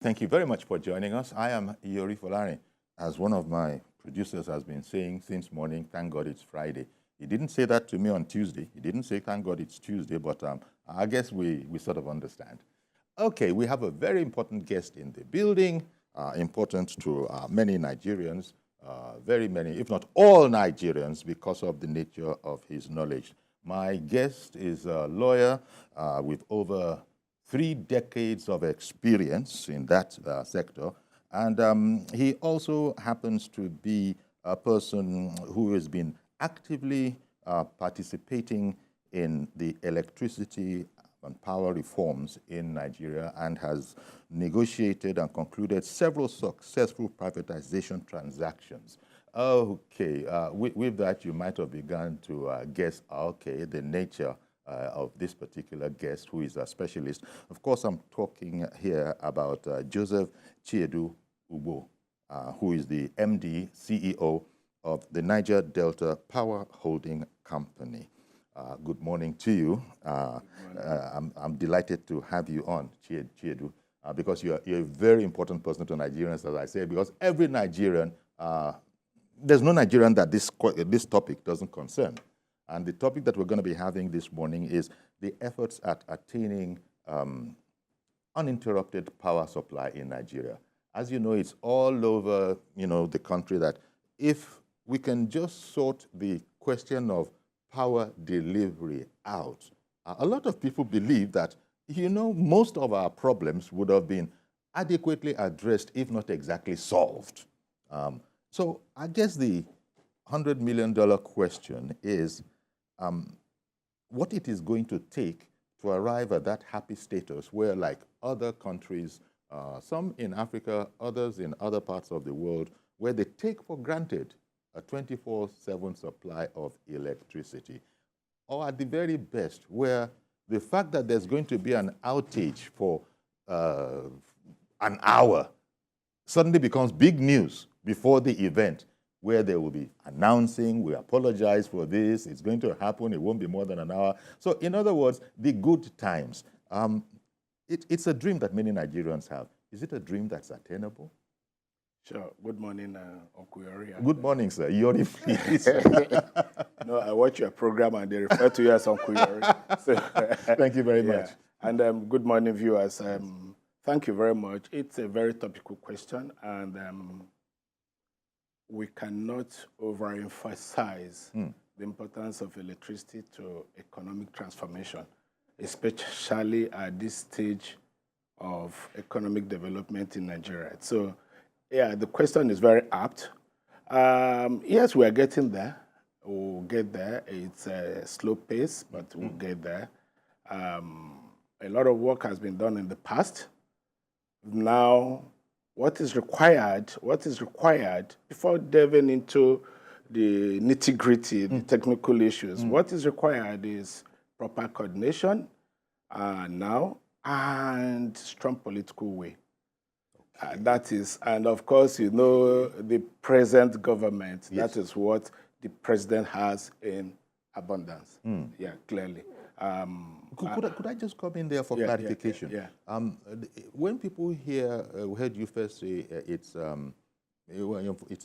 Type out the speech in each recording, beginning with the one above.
Thank you very much for joining us. I am Yori Folari. As one of my producers has been saying since morning, thank God it's Friday. He didn't say that to me on Tuesday. He didn't say thank God it's Tuesday, but I guess we sort of understand. Okay, we have a very important guest in the building, important to many Nigerians, very many, if not all Nigerians, because of the nature of his knowledge. My guest is a lawyer with over 3 decades of experience in that sector. And he also happens to be a person who has been actively participating in the electricity and power reforms in Nigeria and has negotiated and concluded several successful privatization transactions. Okay, with that, you might have begun to guess, okay, the nature of this particular guest, who is a specialist. Of course, I'm talking here about Joseph Chiedu Ugbo, who is the MD, CEO of the Niger Delta Power Holding Company. Good morning to you. I'm delighted to have you on, Chiedu, because you're a very important person to Nigerians, as I say, because every Nigerian, there's no Nigerian that this topic doesn't concern. And the topic that we're going to be having this morning is the efforts at attaining uninterrupted power supply in Nigeria. As you know, it's all over, the country that if we can just sort the question of power delivery out, a lot of people believe that, most of our problems would have been adequately addressed, if not exactly solved. So I guess the $100 million question is what it is going to take to arrive at that happy status where, like other countries, some in Africa, others in other parts of the world, where they take for granted a 24/7 supply of electricity, or at the very best, where the fact that there's going to be an outage for an hour suddenly becomes big news before the event, where they will be announcing, we apologize for this, it's going to happen, it won't be more than an hour. So in other words, the good times. It's a dream that many Nigerians have. Is it a dream that's attainable? Sure. Good morning, Uncle Yori. Good morning, sir. Yori, please. No, I watch your program and they refer to you as Uncle Yori. So, thank you very much. And good morning, viewers. Thank you very much. It's a very topical question, and we cannot overemphasize the importance of electricity to economic transformation, especially at this stage of economic development in Nigeria. So, yeah, the question is very apt. Yes, we are getting there. We'll get there. It's a slow pace, but we'll get there. A lot of work has been done in the past. Now, what is required before delving into the nitty-gritty, the technical issues, what is required is proper coordination now and strong political will. That is, and of course, the present government, yes. That is what the president has in abundance. Yeah, clearly. Could I just come in there for clarification? Yeah. When people heard you first say it's a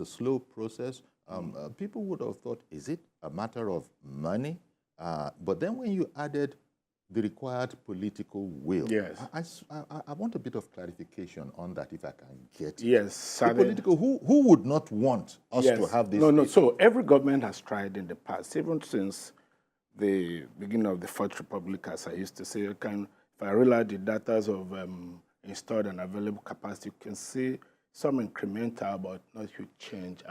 slow process, people would have thought, is it a matter of money? But then when you added the required political will, yes. I want a bit of clarification on that, if I can get it. Yes. The political, who would not want us to have this? No. So every government has tried in the past, even since the beginning of the Fourth Republic, as I used to say. If I realize the data of installed and available capacity, you can see some incremental but not huge change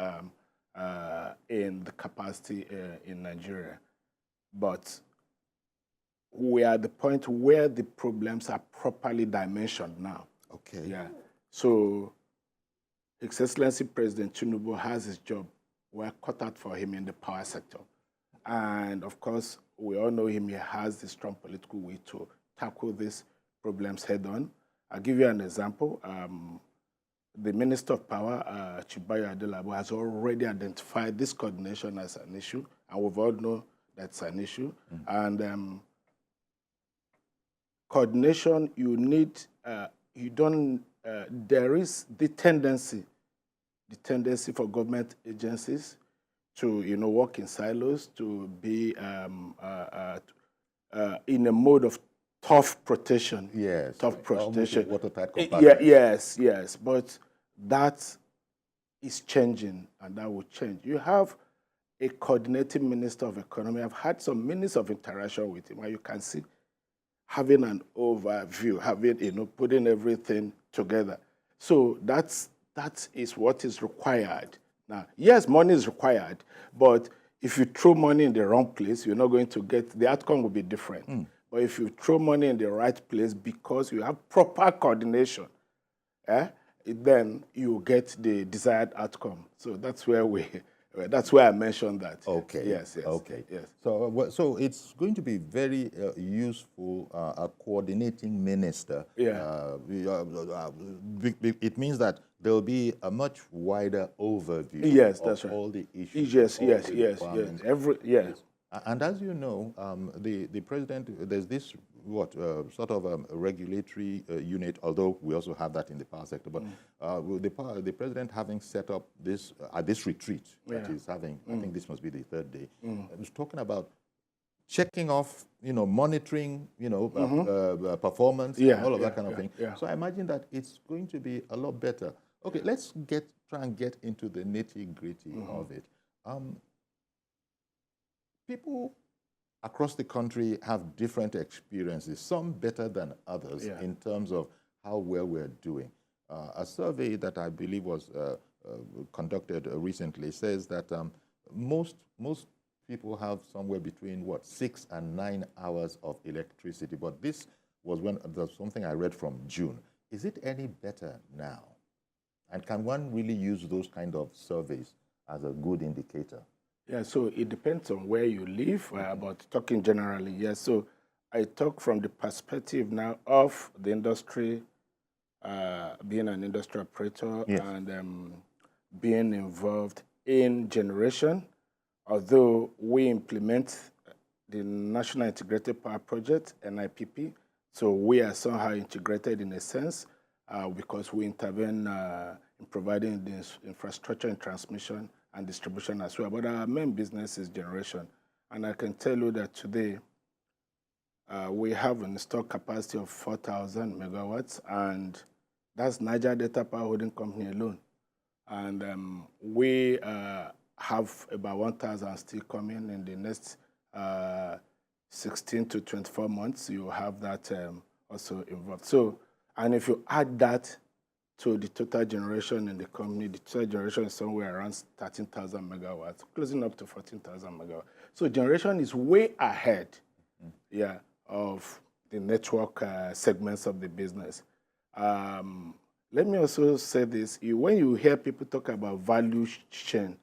in the capacity in Nigeria. But we are at the point where the problems are properly dimensioned now. Okay. Yeah. So His Excellency President Tinubu has his job well cut out for him in the power sector. And of course, we all know him, he has the strong political will to tackle these problems head on. I'll give you an example. The Minister of Power, Chibayo Adelabo, has already identified this coordination as an issue, and we've all know that's an issue. And coordination, you need, you don't there is the tendency for government agencies to, work in silos, to be in a mode of tough protection. Yes. Tough protection. Watertight compartment. Yes. But that is changing, and that will change. You have a coordinating minister of economy. I've had some minutes of interaction with him, where you can see having an overview, putting everything together. So that is what is required. Now, yes, money is required, but if you throw money in the wrong place, you're not going to get, the outcome will be different. But if you throw money in the right place because you have proper coordination, then you get the desired outcome. So that's where I mentioned that. Okay. Yes. Okay. Yes. So it's going to be very useful, a coordinating minister. Yeah. It means that there will be a much wider overview. Yes, of that's right. all the issues. Yes. And as you know, the president, there's this sort of a regulatory unit, although we also have that in the power sector. But the president having set up this this retreat that he's having, I think this must be the third day. Was talking about checking off, monitoring, performance, and all of that kind of thing. Yeah. So I imagine that it's going to be a lot better. Okay, let's try and get into the nitty-gritty of it. People across the country have different experiences, some better than others in terms of how well we're doing. A survey that I believe was conducted recently says that most people have somewhere between 6 and 9 hours of electricity. But this was something I read from June. Is it any better now? And can one really use those kind of surveys as a good indicator? Yeah, so it depends on where you live, but talking generally, yes. So I talk from the perspective now of the industry, being an industry operator and being involved in generation. Although we implement the National Integrated Power Project, NIPP, so we are somehow integrated in a sense because we intervene in providing this infrastructure and transmission and distribution as well. But our main business is generation. And I can tell you that today we have an installed capacity of 4,000 megawatts, and that's Niger Delta Power Holding Company alone. And we have about 1,000 still coming in the next 16 to 24 months. You have that also involved. So, and if you add that to the total generation in the company, the total generation is somewhere around 13,000 megawatts, closing up to 14,000 megawatts. So generation is way ahead, of the network segments of the business. Let me also say this: when you hear people talk about value chain,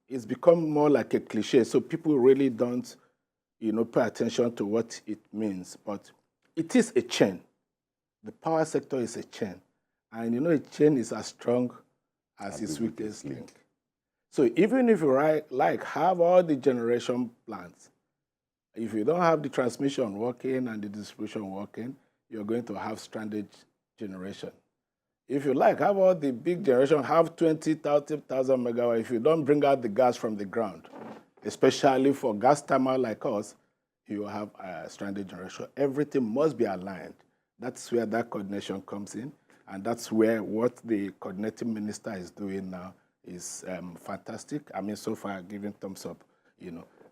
it's become more like a cliche. So people really don't, pay attention to what it means. But it is a chain. The power sector is a chain. And a chain is as strong as its weakest link. So even if you have all the generation plants, if you don't have the transmission working and the distribution working, you're going to have stranded generation. If you have all the big generation, have 20,000 megawatts, if you don't bring out the gas from the ground, especially for gas thermal like us, you have stranded generation. Everything must be aligned. That's where that coordination comes in, and that's where what the coordinating minister is doing now is fantastic. I mean, so far, giving thumbs up,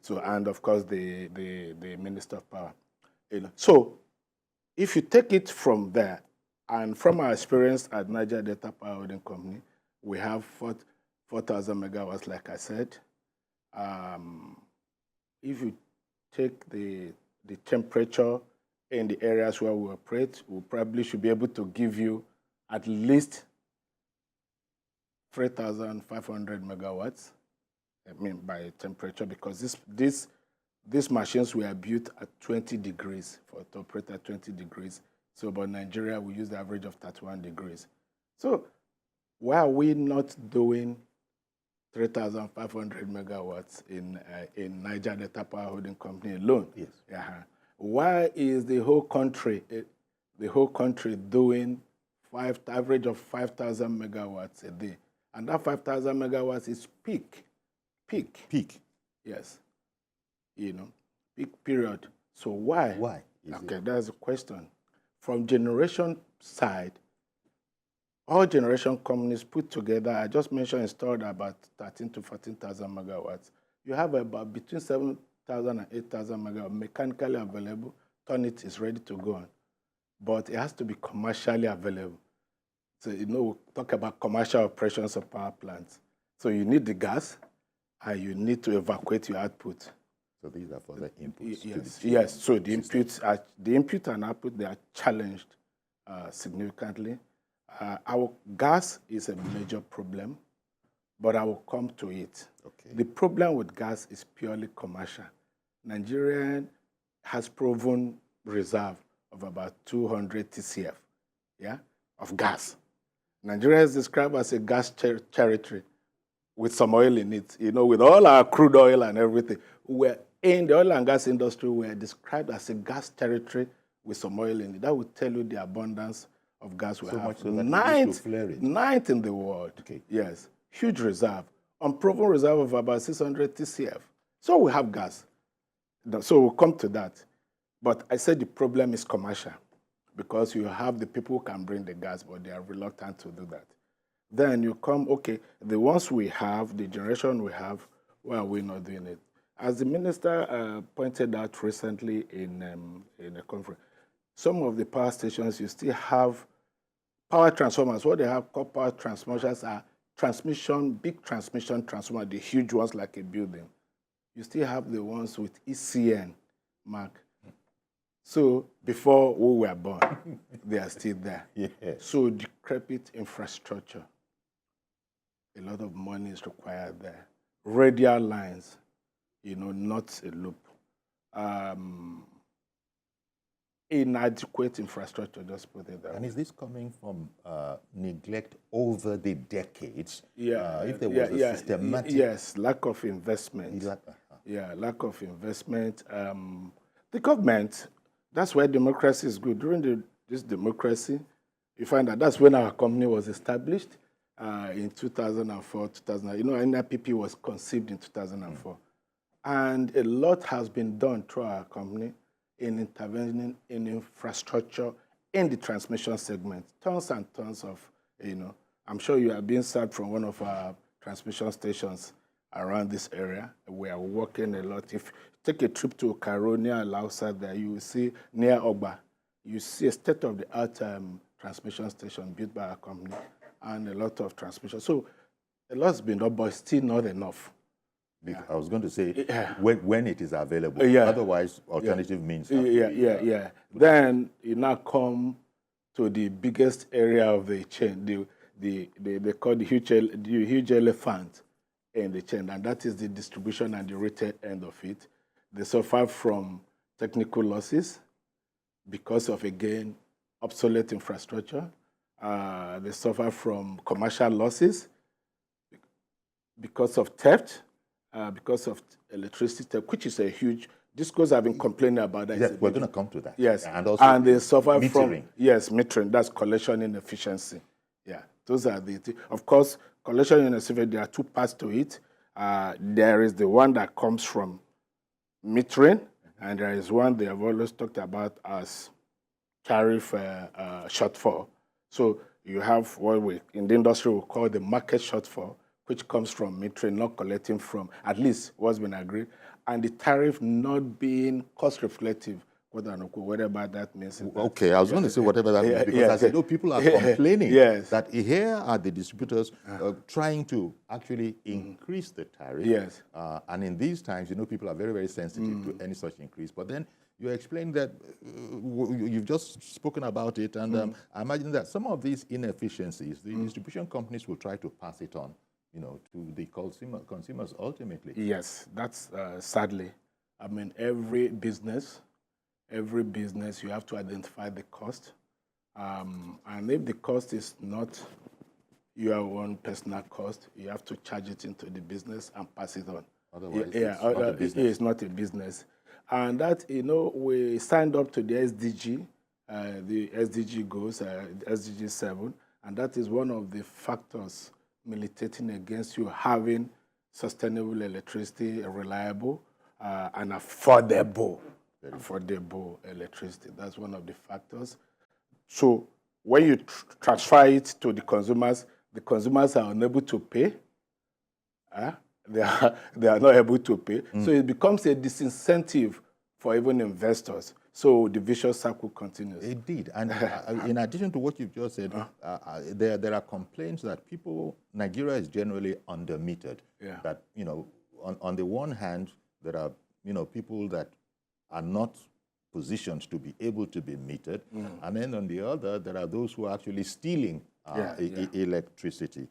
So, and of course, the Minister of Power. So, if you take it from there, and from our experience at Niger Delta Power Holding Company, we have 4,000 megawatts, like I said. If you take the temperature in the areas where we operate, we probably should be able to give you at least 3,500 megawatts, by temperature, because these machines were built at 20 degrees, to operate at 20 degrees. So, but Nigeria, we use the average of 31 degrees. So, why are we not doing 3,500 megawatts in Niger Delta Power Holding Company alone? Yes. Why is the whole country the whole country doing average of 5,000 megawatts a day. And that 5,000 megawatts is peak. Peak. Yes. You know, peak period. So why? Why? Okay, that's the question. From generation side, all generation companies put together, I just mentioned installed about 13 to 14,000 megawatts. You have about between 7,000 and 8,000 megawatts mechanically available. Turn-it is ready to go on. But it has to be commercially available. So, you know, we talk about commercial operations of power plants. So you need the gas, and you need to evacuate your output. So these are for the inputs. Yes. So the input and output, they are challenged significantly. Our gas is a major problem, but I will come to it. Okay. The problem with gas is purely commercial. Nigeria has proven reserve of about 200 TCF, of gas. Nigeria is described as a gas territory with some oil in it. You know, with all our crude oil and everything, we're in the oil and gas industry, we're described as a gas territory with some oil in it. That would tell you the abundance of gas we have. Much so that ninth in the world. Okay. Yes. Huge reserve. Unproven reserve of about 600 TCF. So we have gas. So we'll come to that. But I said the problem is commercial because you have the people who can bring the gas, but they are reluctant to do that. Then you come, okay, the ones we have, the generation we have, why are we not doing it? As the minister pointed out recently in a conference, some of the power stations, you still have power transformers. What they have called power transformers are big transmission transformers, the huge ones like a building. You still have the ones with ECN mark. So before we were born, they are still there. Yeah. So decrepit infrastructure. A lot of money is required there. Radial lines, you know, not a loop. Inadequate infrastructure, just put it that way. And is this coming from neglect over the decades? Yeah. If there was a systematic... Yes, lack of investment. Yeah, lack of investment. The government, that's why democracy is good. During this democracy, you find that that's when our company was established in 2004, 2000. You know, NIPP was conceived in 2004. And a lot has been done through our company in intervening in infrastructure in the transmission segment. Tons and tons of, you know, I'm sure you are being served from one of our transmission stations around this area. We are working a lot. If you take a trip to Cairo near Lausa there, you will see near Ogba, you see a state-of-the-art transmission station built by our company and a lot of transmission. So a lot's been done, but still not enough. Yeah. I was going to say when it is available. Otherwise, alternative means. Then you now come to the biggest area of the chain. They call the huge elephant in the chain, and that is the distribution and the retail end of it. They suffer from technical losses because of, again, obsolete infrastructure. They suffer from commercial losses because of theft. Because of electricity theft, which is a huge... Discos have been complaining about that. Yes, we're going to come to that. Yes, and they suffer metering. From... Yes, metering, that's collection inefficiency. Yeah, those are the... Of course, collection inefficiency, there are two parts to it. There is the one that comes from metering, and there is one they have always talked about as tariff shortfall. So you have what we, in the industry, we call the market shortfall, which comes from metering, not collecting from, at least what's been agreed, and the tariff not being cost-reflective, whatever that means. Okay, I was going to say whatever that means, because as I know, people are complaining that here are the distributors trying to actually increase the tariff. Yes. And in these times, you know, people are very, very sensitive to any such increase. But then you explained that you've just spoken about it, and I imagine that some of these inefficiencies, the distribution companies will try to pass it on, you know, to the consumers ultimately. Yes, that's sadly. I mean, every business, you have to identify the cost. And if the cost is not your own personal cost, you have to charge it into the business and pass it on. Otherwise, it's not a business. It's not a business. And that, you know, we signed up to the SDG the SDG goals, SDG 7, and that is one of the factors militating against you having sustainable electricity, reliable and affordable electricity. That's one of the factors. So when you transfer it to the consumers are unable to pay. They are not able to pay. So it becomes a disincentive for even investors. So the vicious cycle continues. It did. And in addition to what you've just said, there are complaints that Nigeria is generally under-metered. Yeah. That, on the one hand, there are, people that are not positioned to be able to be metered. And then on the other, there are those who are actually stealing electricity.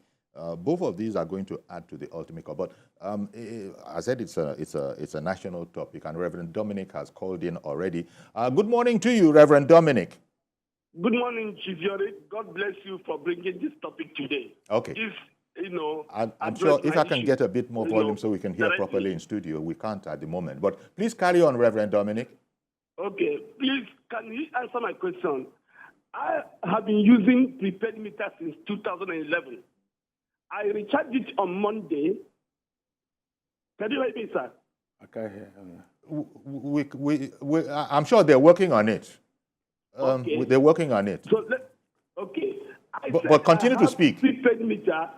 Both of these are going to add to the ultimate call. But I said it's a national topic, and Reverend Dominic has called in already. Good morning to you, Reverend Dominic. Good morning, Chief Yori. God bless you for bringing this topic today. Okay. I'm sure if I can get a bit more volume so we can hear properly in studio, we can't at the moment. But please carry on, Reverend Dominic. Okay. Please, can you answer my question? I have been using prepaid meter since 2011. I recharged it on Monday. Can you hear me, sir? Okay. I'm sure they're working on it. Okay. They're working on it. So okay. But continue to speak. Prepaid meter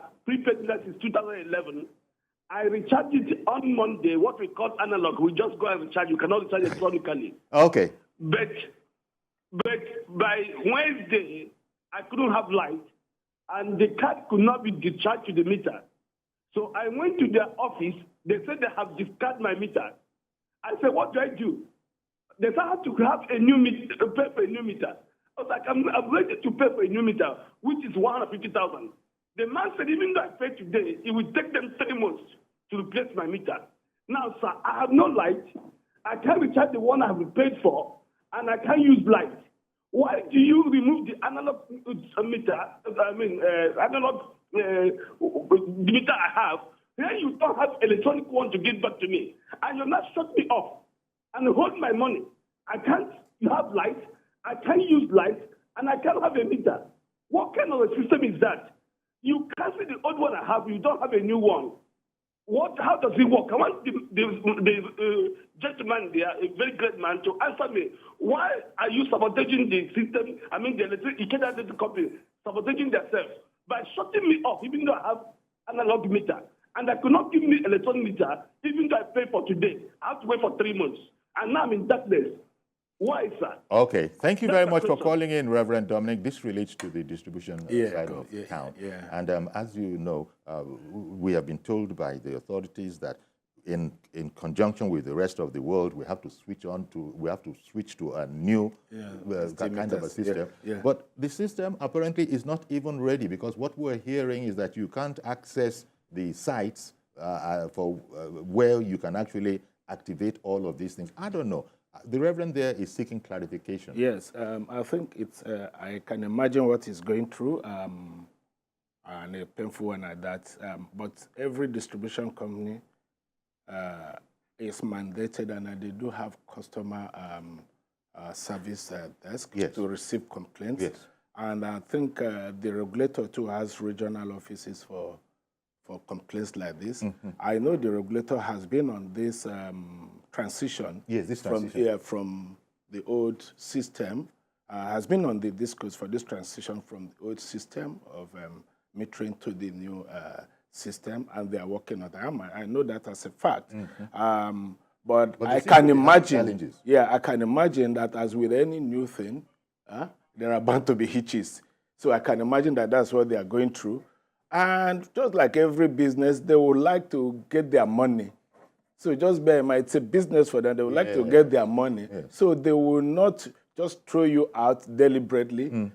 since 2011. I recharged it on Monday, what we call analog. We just go and recharge. You cannot recharge electronically. Okay. But by Wednesday, I couldn't have light, and the card could not be discharged to the meter. So I went to their office. They said they have discarded my meter. I said, what do I do? They said I have to have a new meter, pay for a new meter. I was like, I'm ready to pay for a new meter, which is 150,000. The man said, even though I pay today, it will take them 3 months to replace my meter. Now, sir, I have no light. I can't recharge the one I have paid for, and I can't use light. Why do you remove the analog meter? Analog meter I have. Then you don't have electronic one to give back to me, and you're not shut me off and hold my money. I can't have light. I can't use light, and I can't have a meter. What kind of a system is that? You cancel the old one I have. You don't have a new one. How does it work? I want the gentleman there, a very great man, to answer me. Why are you sabotaging the system? The electric company sabotaging themselves by shutting me off, even though I have analog meter, and I could not give me electronic meter, even though I pay for today. I have to wait for 3 months, and now I'm in darkness. Why, sir? Okay, thank you very much for calling in, Reverend Dominic. This relates to the distribution side of town. Yeah. And as you know, we have been told by the authorities that in conjunction with the rest of the world, we have to switch to a new kind of a system. Yeah. But the system apparently is not even ready, because what we're hearing is that you can't access the sites for where you can actually activate all of these things. I don't know. The Reverend there is seeking clarification. Yes, I think it's, I can imagine what he's going through, and a painful one at that. But every distribution company is mandated, and they do have customer service desks to receive complaints. Yes. And I think the regulator too has regional offices for complaints like this. I know the regulator has been on this transition. Yes, this transition. From the old system, has been on the discourse for this transition from the old system of metering to the new system, and they are working on that. I know that as a fact. But I can imagine, I can imagine that as with any new thing, there are bound to be hitches. So I can imagine that that's what they are going through. And just like every business, they would like to get their money. So just bear in mind, it's a business for them. They would like to get their money. Yeah. So they will not just throw you out deliberately,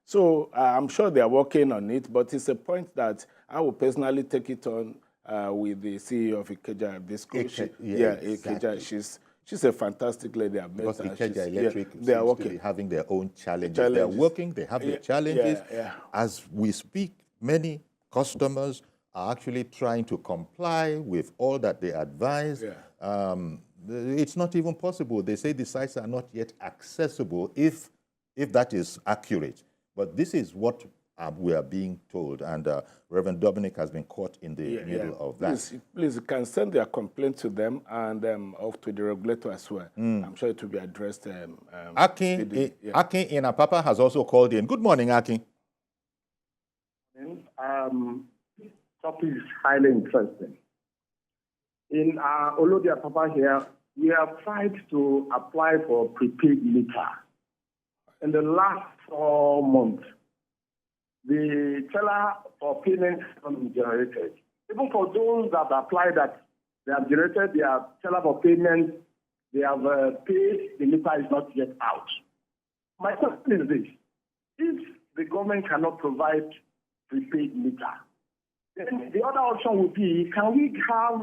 So I'm sure they are working on it, but it's a point that I will personally take it on with the CEO of Ikeja Disco. Ikeja, she's a fantastic lady. Because Ikeja Electric they are working. To be having their own challenges. They are working, they have their challenges. As we speak, many customers are actually trying to comply with all that they advise. it's not even possible. They say the sites are not yet accessible, if that is accurate. But this is what we are being told, and Reverend Dominic has been caught in the middle of that. Please, you can send their complaint to them and off to the regulator as well. I'm sure it will be addressed. Akin in Apapa has also called in. Good morning, Akin. Topic is highly interesting. In Olodi Apapa here, we have tried to apply for prepaid meter. In the last 4 months, the teller for payment has been generated. Even for those that apply that they have generated their teller for payment, they have paid, the meter is not yet out. My question is this: if the government cannot provide prepaid meter, then the other option would be, can we have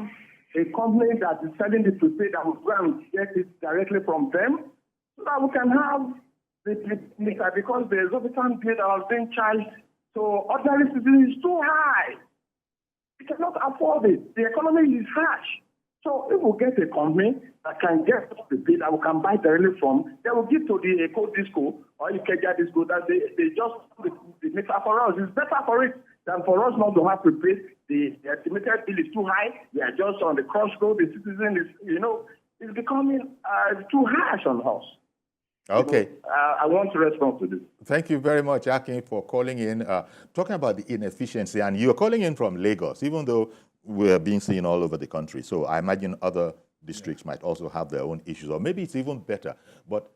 a company that is selling the prepaid that will go and get it directly from them, so that we can have the meter, because the exorbitant bill that was being charged to ordinary citizens is too high. We cannot afford it. The economy is harsh. So if we get a company that can get the bill that we can buy directly from, they will give to the Eco Disco or Ikeja Disco that they just the meter for us. It's better for it than for us not to have prepaid. The estimated bill is too high. We are just on the crossroad. The citizen is, it's becoming too harsh on us. Okay. I want to respond to this. Thank you very much, Akin, for calling in, talking about the inefficiency. And you're calling in from Lagos, even though we're being seen all over the country. So I imagine other districts might also have their own issues, or maybe it's even better. But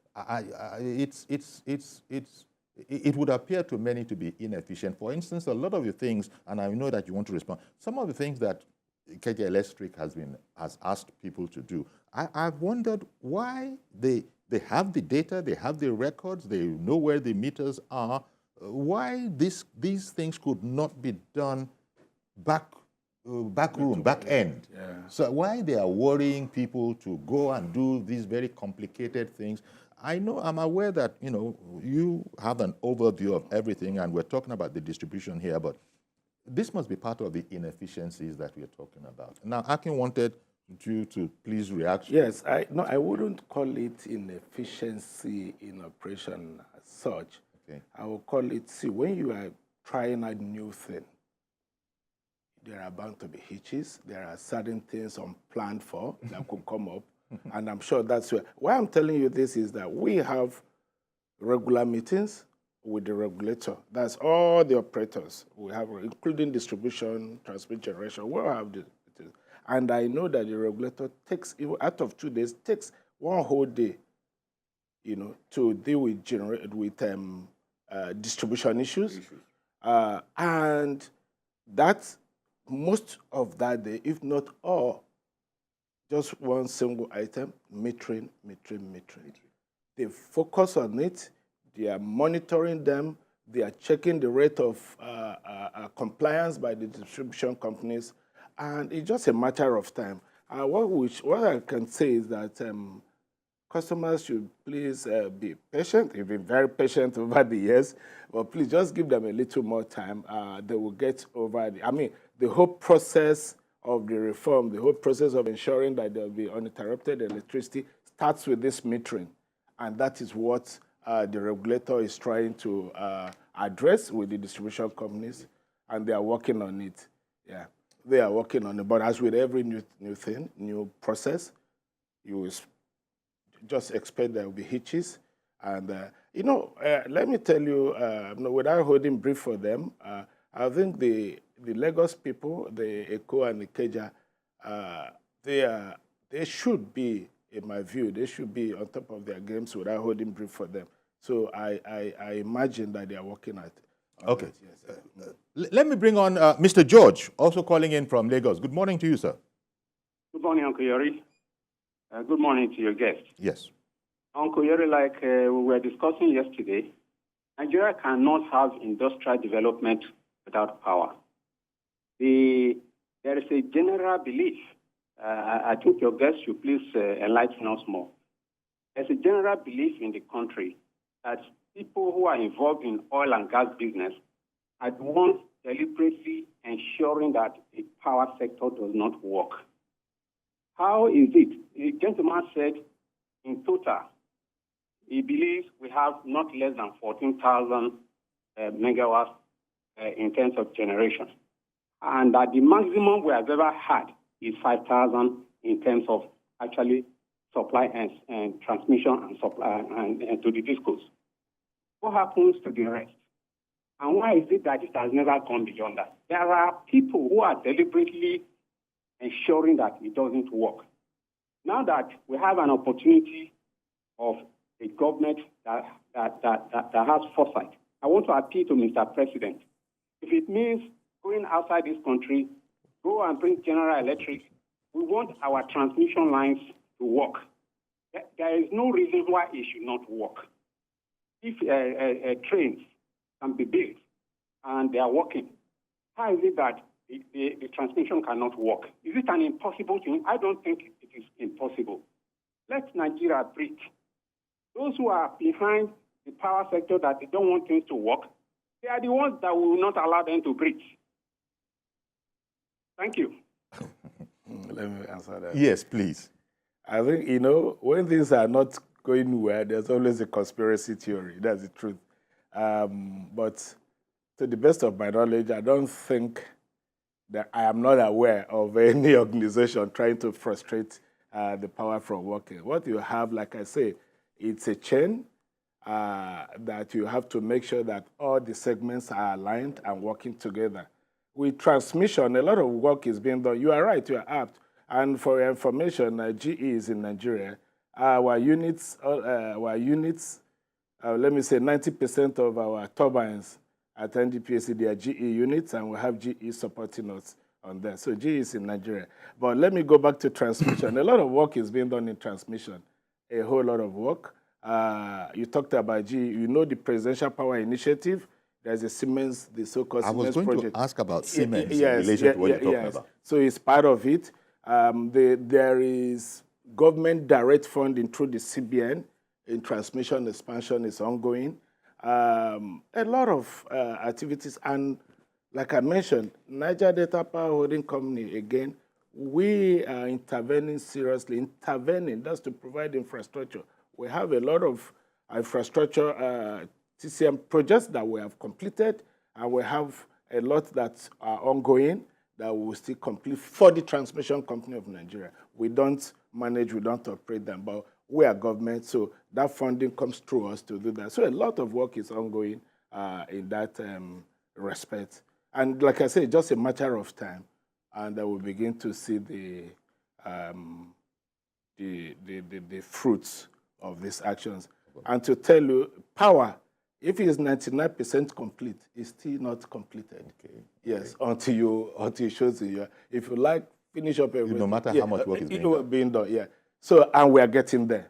it would appear to many to be inefficient. For instance, a lot of the things, and I know that you want to respond, some of the things that KJ Electric has asked people to do, I've wondered why they have the data, they have the records, they know where the meters are. Why these things could not be done back end? Yeah. So why they are worrying people to go and do these very complicated things? I'm aware that you have an overview of everything, and we're talking about the distribution here, but this must be part of the inefficiencies that we're talking about. Now, Akin wanted you to please react. Yes, I wouldn't call it inefficiency in operation as such. Okay. I would call it, when you are trying a new thing, there are bound to be hitches. There are certain things unplanned for that could come up. And I'm sure that's why I'm telling you this is that we have regular meetings with the regulator. That's all the operators we have, including distribution, transmission, generation. We'll have this. And I know that the regulator takes, even out of 2 days, takes one whole day, to deal with distribution issues. And that's most of that day, if not all, just one single item, metering. They focus on it. They are monitoring them. They are checking the rate of compliance by the distribution companies. And it's just a matter of time. What I can say is that customers should please be patient. They've been very patient over the years, but please just give them a little more time. They will get over the whole process of the reform, the whole process of ensuring that there will be uninterrupted electricity starts with this metering. And that is what the regulator is trying to address with the distribution companies, and they are working on it. Yeah. They are working on it, but as with every new thing, new process, you will just expect there will be hitches. And, let me tell you, without holding brief for them, I think the Lagos people, the Eco and the Keja, they should be, in my view, they should be on top of their games without holding brief for them. So I imagine that they are working at it. Okay. Yes. Let me bring on Mr. George, also calling in from Lagos. Good morning to you, sir. Good morning, Uncle Yori. Good morning to your guest. Yes. Uncle Yori, like we were discussing yesterday, Nigeria cannot have industrial development without power. There is a general belief, I think your guest should please enlighten us more. There's a general belief in the country that people who are involved in oil and gas business are the ones deliberately ensuring that the power sector does not work. How is it? The gentleman said in total, he believes we have not less than 14,000 megawatts in terms of generation. And that the maximum we have ever had is 5,000 in terms of actually supply and transmission and supply and to the discos. What happens to the rest? And why is it that it has never gone beyond that? There are people who are deliberately ensuring that it doesn't work. Now that we have an opportunity of a government that has foresight, I want to appeal to Mr. President. If it means going outside this country, go and bring General Electric. We want our transmission lines to work. There is no reason why it should not work. If trains can be built and they are working, how is it that the transmission cannot work? Is it an impossible thing? I don't think it is impossible. Let Nigeria breathe. Those who are behind the power sector that they don't want things to work, they are the ones that will not allow them to breathe. Thank you. Let me answer that. Yes, please. I think, when things are not going well, there's always a conspiracy theory. That's the truth. But to the best of my knowledge, I don't think that I am not aware of any organization trying to frustrate the power from working. What you have, like I say, it's a chain that you have to make sure that all the segments are aligned and working together. With transmission, a lot of work is being done. You are right, you are apt. And for your information, GE is in Nigeria. Our units, let me say 90% of our turbines at NDPAC, they are GE units, and we have GE supporting us on that. So GE is in Nigeria. But let me go back to transmission. A lot of work is being done in transmission, a whole lot of work. You talked about GE. You know the Presidential Power Initiative. There's a Siemens, the so-called Siemens project. I was going to ask about Siemens in relation to what you're talking about. So it's part of it. There is government direct funding through the CBN in transmission expansion is ongoing. A lot of activities. And like I mentioned, Niger Delta Power Holding Company, again, we are intervening seriously. That's to provide infrastructure. We have a lot of infrastructure TCM projects that we have completed, and we have a lot that are ongoing that we will still complete for the Transmission Company of Nigeria. We don't manage, we don't operate them, but we are government, so that funding comes through us to do that. So a lot of work is ongoing in that respect. And like I said, just a matter of time, and we'll begin to see the fruits of these actions. And to tell you, power, if it is 99% complete, it's still not completed. Okay. Yes, until it shows you. If you like, finish up everything. No matter how much work is being done. So, and we are getting there.